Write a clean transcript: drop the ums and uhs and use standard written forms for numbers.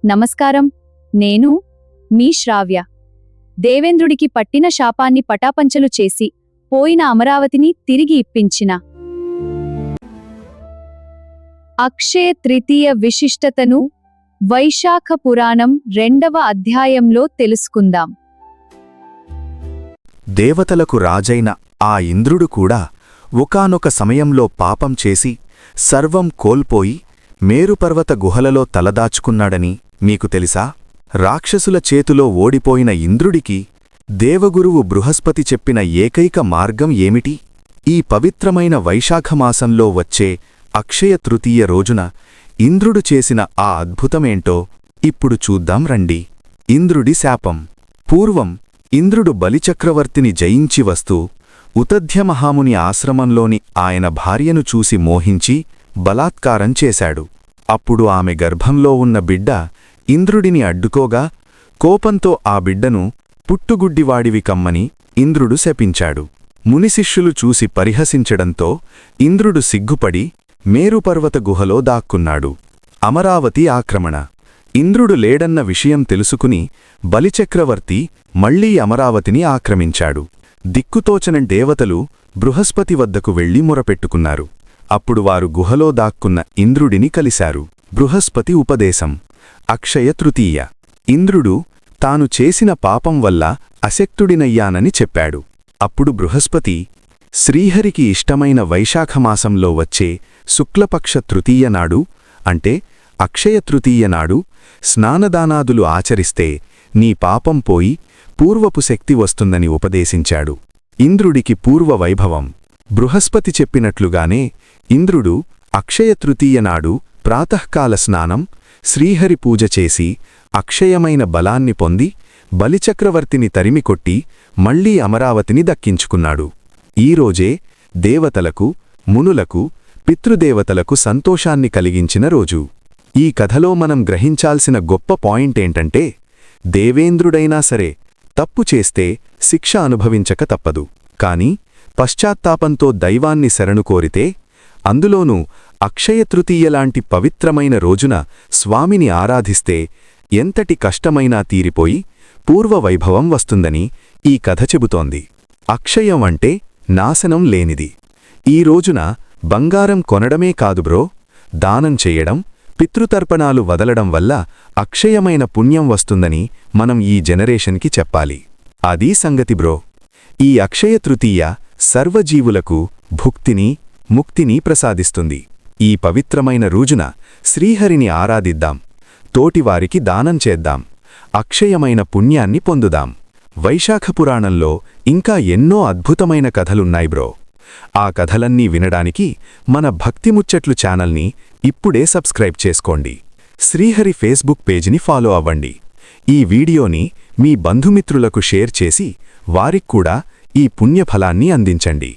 నమస్కారం. నేను మీ శ్రావ్య. దేవేంద్రుడికి పట్టిన శాపాన్ని పటాపంచలు చేసి పోయిన అమరావతిని తిరిగి ఇప్పించిన అక్షయ తృతీయ విశిష్టతను వైశాఖ పురాణం 2వ అధ్యాయంలో తెలుసుకుందాం. దేవతలకు రాజైన ఆ ఇంద్రుడు కూడా ఒకానొక సమయంలో పాపం చేసి సర్వం కోల్పోయి మేరుపర్వత గుహలలో తలదాచుకున్నాడని మీకు తెలుసా? రాక్షసుల చేతిలో ఓడిపోయిన ఇంద్రుడికి దేవగురువు బృహస్పతి చెప్పిన ఏకైక మార్గం ఏమిటి? ఈ పవిత్రమైన వైశాఖమాసంలో వచ్చే అక్షయ తృతీయ రోజున ఇంద్రుడు చేసిన ఆ అద్భుతమేంటో ఇప్పుడు చూద్దాం రండి. ఇంద్రుడి శాపం. పూర్వం ఇంద్రుడు బలిచక్రవర్తిని జయించి వస్తూ ఉతధ్యమహాముని ఆశ్రమంలోని ఆయన భార్యను చూసి మోహించి బలాత్కారం చేశాడు. అప్పుడు ఆమె గర్భంలో ఉన్న బిడ్డ ఇంద్రుడిని అడ్డుకోగా కోపంతో ఆ బిడ్డను పుట్టుగుడ్డివాడివి కమ్మని ఇంద్రుడు శపించాడు. మునిశిష్యులు చూసి పరిహసించడంతో ఇంద్రుడు సిగ్గుపడి మేరుపర్వత గుహలో దాక్కున్నాడు. అమరావతి ఆక్రమణ. ఇంద్రుడు లేడన్న విషయం తెలుసుకుని బలిచక్రవర్తి మళ్లీ అమరావతిని ఆక్రమించాడు. దిక్కుతోచన దేవతలు బృహస్పతి వద్దకు వెళ్లి మొరపెట్టుకున్నారు. అప్పుడు వారు గుహలో దాక్కున్న ఇంద్రుడిని కలిశారు. బృహస్పతి ఉపదేశం. అక్షయ తృతీయ. ఇంద్రుడు తాను చేసిన పాపం వల్ల అశక్తుడినయ్యానని చెప్పాడు. అప్పుడు బృహస్పతి శ్రీహరికి ఇష్టమైన వైశాఖమాసంలో వచ్చే శుక్లపక్ష తృతీయనాడు అంటే అక్షయ తృతీయనాడు స్నానదానాదులు ఆచరిస్తే నీ పాపం పోయి పూర్వపు శక్తి వస్తుందని ఉపదేశించాడు. ఇంద్రుడికి పూర్వ వైభవం. బృహస్పతి చెప్పినట్లుగానే ఇంద్రుడు అక్షయ తృతీయనాడు ప్రాతఃకాల స్నానం, శ్రీహరి పూజ చేసి అక్షయమైన బలాన్ని పొంది బలిచక్రవర్తిని తరిమికొట్టి మళ్లీ అమరావతిని దక్కించుకున్నాడు. ఈరోజే దేవతలకు, మునులకు, పితృదేవతలకు సంతోషాన్ని కలిగించిన రోజు. ఈ కథలో మనం గ్రహించాల్సిన గొప్ప పాయింటేంటంటే దేవేంద్రుడైనా సరే తప్పు చేస్తే శిక్ష అనుభవించక తప్పదు. కాని పశ్చాత్తాపంతో దైవాన్ని శరణు కోరితే, అందులోనూ అక్షయతృతీయలాంటి పవిత్రమైన రోజున స్వామిని ఆరాధిస్తే ఎంతటి కష్టమైనా తీరిపోయి పూర్వవైభవం వస్తుందని ఈ కథ చెబుతోంది. అక్షయం అంటే నాశనం లేనిది. ఈ రోజున బంగారం కొనడమే కాదు బ్రో, దానం చెయ్యడం, పితృతర్పణాలు వదలడం వల్ల అక్షయమైన పుణ్యం వస్తుందని మనం ఈ జనరేషన్కి చెప్పాలి. అదీ సంగతి బ్రో. ఈ అక్షయ తృతీయ సర్వజీవులకు భుక్తిని, ముక్తిని ప్రసాదిస్తుంది. ఈ పవిత్రమైన రోజున శ్రీహరిని ఆరాధిద్దాం, తోటివారికి దానం చేద్దాం, అక్షయమైన పుణ్యాన్ని పొందుదాం. వైశాఖ పురాణంలో ఇంకా ఎన్నో అద్భుతమైన కథలున్నాయి బ్రో. ఆ కథలన్నీ వినడానికి మన భక్తిముచ్చట్లు ఛానల్ని ఇప్పుడే సబ్స్క్రైబ్ చేసుకోండి. శ్రీహరి ఫేస్బుక్ పేజీని ఫాలో అవ్వండి. ఈ వీడియోని మీ బంధుమిత్రులకు షేర్ చేసి వారిక్కూడా ఈ పుణ్యఫలాన్ని అందించండి.